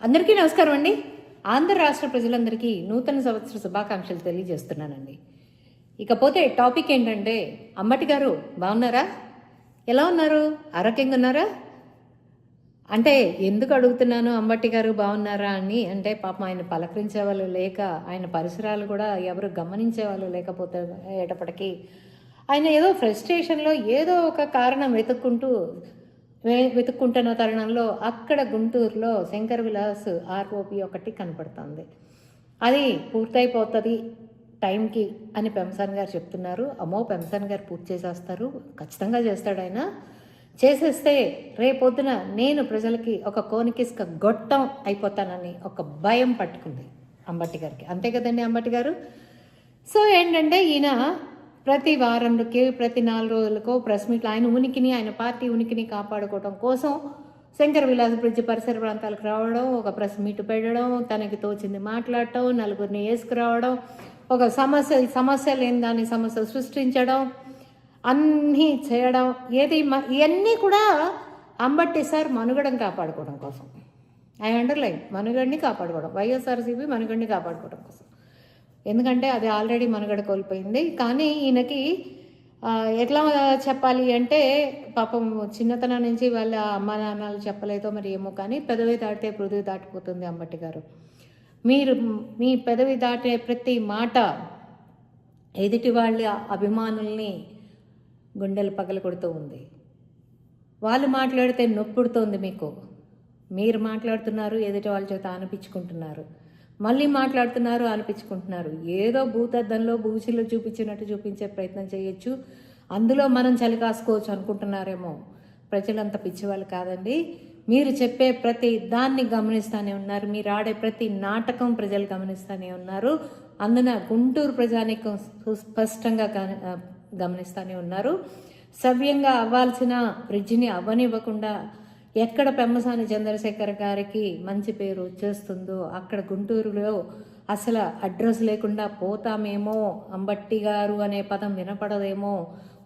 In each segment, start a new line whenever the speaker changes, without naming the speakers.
అందరికీ నమస్కారం అండి. ఆంధ్ర రాష్ట్ర ప్రజలందరికీ నూతన సంవత్సర శుభాకాంక్షలు తెలియజేస్తున్నానండి. ఇకపోతే టాపిక్ ఏంటంటే, అంబటి గారు బాగున్నారా? ఎలా ఉన్నారు? ఆరోగ్యంగా ఉన్నారా? అంటే ఎందుకు అడుగుతున్నాను అంబటి గారు బాగున్నారా అని అంటే, పాపం ఆయన పలకరించే వాళ్ళు లేక, ఆయన పరిసరాలు కూడా ఎవరు గమనించే వాళ్ళు లేకపోతే ఏటప్పటికీ ఆయన ఏదో ఫ్రస్ట్రేషన్లో ఏదో ఒక కారణం వెతుక్కుంటున్న తరుణంలో అక్కడ గుంటూరులో శంకర్ విలాస్ ఆర్ఓపి ఒకటి కనపడుతుంది. అది పూర్తయిపోతుంది టైంకి అని పెంసాన్ గారు చెప్తున్నారు. అమ్మో, పెంసాన్ గారు పూర్తి చేసేస్తారు, ఖచ్చితంగా చేస్తాడు ఆయన. చేసేస్తే రేపొద్దున నేను ప్రజలకి ఒక కోనికిస్క గొట్టం అయిపోతానని ఒక భయం పట్టుకుంది అంబటి గారికి. అంతే కదండి అంబటి గారు. సో ఏంటంటే ఈయన ప్రతి వారంకి ప్రతి 4 రోజులకో ప్రెస్ మీట్లు ఆయన ఉనికిని, ఆయన పార్టీ ఉనికిని కాపాడుకోవడం కోసం శంకర్ విలాస్ బ్రిడ్జ్ పరిసర ప్రాంతాలకు రావడం, ఒక ప్రెస్ మీట్ పెట్టడం, తనకి తోచింది మాట్లాడటం, నలుగురిని వేసుకురావడం, ఒక సమస్య లేని దాని సమస్య సృష్టించడం, అన్నీ చేయడం, ఇవన్నీ కూడా అంబట్టి సార్ మనుగడని కాపాడుకోవడం కోసం. ఐ అండర్లైన్, మనుగడిని కాపాడుకోవడం, వైఎస్ఆర్సీపీ మనుగడిని కాపాడుకోవడం కోసం. ఎందుకంటే అది ఆల్రెడీ మనుగడ కోల్పోయింది. కానీ ఈయనకి ఎట్లా చెప్పాలి అంటే, పాపం చిన్నతనం నుంచి వాళ్ళ అమ్మా నాన్నలు చెప్పలేదో మరి ఏమో, కానీ పెదవి దాటితే పృథివీ దాటిపోతుంది అంబటి గారు. మీ పెదవి దాటే ప్రతి మాట ఎదుటి వాళ్ళ అభిమానుల్ని గుండెలు పగలు కొడుతూ ఉంది. వాళ్ళు మాట్లాడితే నొప్పుడుతోంది మీకు. మీరు మాట్లాడుతున్నారు, ఎదుటి వాళ్ళ చేత అనిపించుకుంటున్నారు, మళ్ళీ మాట్లాడుతున్నారు, అనిపించుకుంటున్నారు. ఏదో భూతద్దంలో బూచిలో చూపించినట్టు చూపించే ప్రయత్నం చేయొచ్చు, అందులో మనం చలి కాసుకోవచ్చు అనుకుంటున్నారేమో. ప్రజలంత పిచ్చివాళ్ళు కాదండి. మీరు చెప్పే ప్రతి దాన్ని గమనిస్తూనే ఉన్నారు, మీరు ఆడే ప్రతి నాటకం ప్రజలు గమనిస్తూనే ఉన్నారు. అందున గుంటూరు ప్రజానీకం స్పష్టంగా గమనిస్తూనే ఉన్నారు. సవ్యంగా అవ్వాల్సిన బ్రిడ్జిని అవ్వనివ్వకుండా ఎక్కడ పెమ్మసాని చంద్రశేఖర్ గారికి మంచి పేరు వచ్చేస్తుందో అక్కడ గుంటూరులో అసలు అడ్రస్ లేకుండా పోతామేమో, అంబట్టి గారు అనే పదం వినపడదేమో,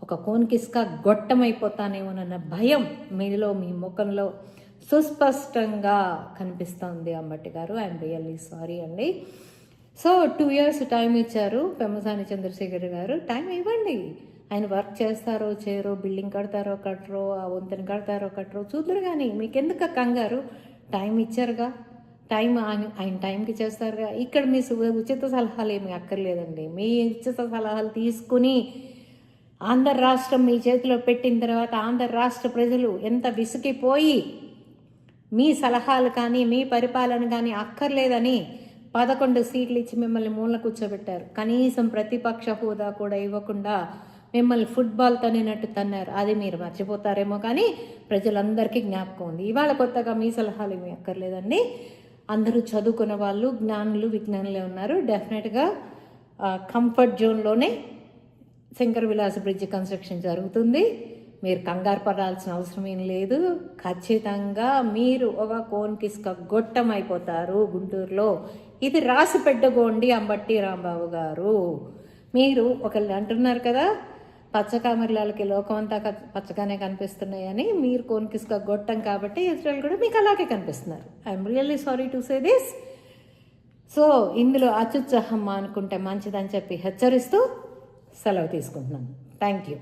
ఒక కోన్కిస్క గొట్టమైపోతానేమోనన్న భయం మీలో, మీ ముఖంలో సుస్పష్టంగా కనిపిస్తుంది అంబట్టి గారు. ఐఎమ్ రియల్లీ సారీ అండి. సో 2 years టైం ఇచ్చారు పెమ్మసాని చంద్రశేఖర్ గారు. టైం ఇవ్వండి. ఆయన వర్క్ చేస్తారో చేయరో, బిల్డింగ్ కడతారో కట్టరో, ఆ వంతెన కడతారో కట్టరో చూద్దరు. కానీ మీకెందుకు కంగారు? టైం ఇచ్చారుగా, ఆయన టైంకి చేస్తారుగా. ఇక్కడ మీ ఉచిత సలహాలు ఏమి అక్కర్లేదండి. మీ ఉచిత సలహాలు తీసుకుని ఆంధ్ర రాష్ట్రం మీ చేతిలో పెట్టిన తర్వాత ఆంధ్ర రాష్ట్ర ప్రజలు ఎంత విసిగిపోయి మీ సలహాలు కానీ మీ పరిపాలన కానీ అక్కర్లేదని 11 సీట్లు ఇచ్చి మిమ్మల్ని మూల కూర్చోబెట్టారు. కనీసం ప్రతిపక్ష హోదా కూడా ఇవ్వకుండా మిమ్మల్ని ఫుట్బాల్ తన్నినట్టు తన్నారు. అది మీరు మర్చిపోతారేమో, కానీ ప్రజలందరికీ జ్ఞాపకం ఉంది. ఇవాళ కొత్తగా మీ సలహాలు ఏమీ అక్కర్లేదండి. అందరూ చదువుకున్న వాళ్ళు, జ్ఞానులు, విజ్ఞానులే ఉన్నారు. డెఫినెట్గా కంఫర్ట్ జోన్లోనే శంకర్ విలాస్ బ్రిడ్జ్ కన్స్ట్రక్షన్ జరుగుతుంది. మీరు కంగారు పడాల్సిన అవసరం ఏం లేదు. ఖచ్చితంగా మీరు ఒక కోన్కిస్క గొట్టం అయిపోతారు గుంటూరులో. ఇది రాసి పెట్టుకోండి అంబట్టి రాంబాబు గారు. మీరు ఒకళ్ళు అంటున్నారు కదా, పచ్చకామెర్లకి లోకం అంతా పచ్చగానే కనిపిస్తున్నాయని. మీరు కోన్కిస్క గొట్టం కాబట్టి ఇజ్రాయెల్ కూడా మీకు అలాగే కనిపిస్తున్నారు. I'm really sorry to say this. So ఇందులో అత్యుత్సాహం అనుకుంటే మంచిదని చెప్పి హెచ్చరిస్తూ సెలవు తీసుకుంటున్నాను. Thank you.